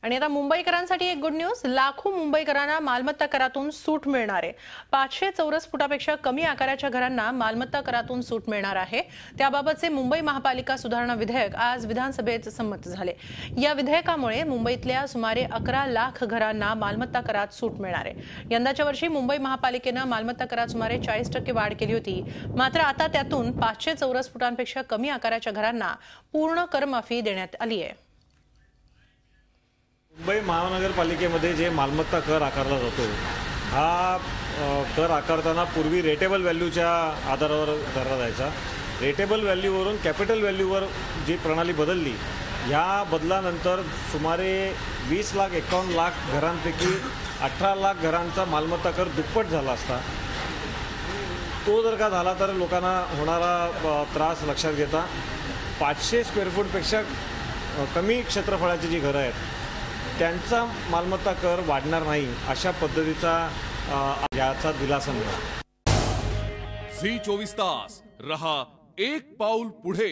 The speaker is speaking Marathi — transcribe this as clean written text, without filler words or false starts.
आणि आता मुंबईकरांसाठी एक गुड न्यूज। लाखो मुंबईकरांना मालमत्ता करातून सूट मिळणार आहे। 500 चौरस फुटापेक्षा कमी आकाराच्या घरांना मालमत्ता करातून सूट मिळणार आहे। त्याबाबतचे मुंबई महापालिका सुधारणा विधेयक आज विधानसभेत संमत झाले। या विधेयकामुळे मुंबईतल्या सुमारे 11 लाख घरांना मालमत्ता करात सूट मिळणार आहे। यंदाच्या वर्षी मुंबई महापालिकेने मालमत्ता करात सुमारे 40% वाढ केली होती, मात्र आता त्यातून 500 चौरस फुटांपेक्षा कमी आकाराच्या घरांना पूर्ण करमाफी देण्यात आली आहे। मुंबई महानगरपालिकेमध्ये जे मालमत्ता कर आकारला जातो, हा कर आकारताना पूर्वी रेटेबल व्हॅल्यूच्या आधारावर धरला जायचा। रेटेबल व्हॅल्यूवरून कॅपिटल व्हॅल्यूवर जी प्रणाली बदलली, या बदलानंतर सुमारे 20,51,00,000 घरांपैकी 18 लाख घरांचा मालमत्ता कर दुप्पट झाला असता। तो जर का झाला तर लोकांना होणारा त्रास लक्षात घेता 500 स्क्वेअर फूटपेक्षा कमी क्षेत्रफळाची जी घरं आहेत त्यांचा मालमत्ता कर वाढणार नाही, अशा पद्धतीचा याचा दिलासा मिळाला। झी 24 तास रहा एक पाऊल पुढे।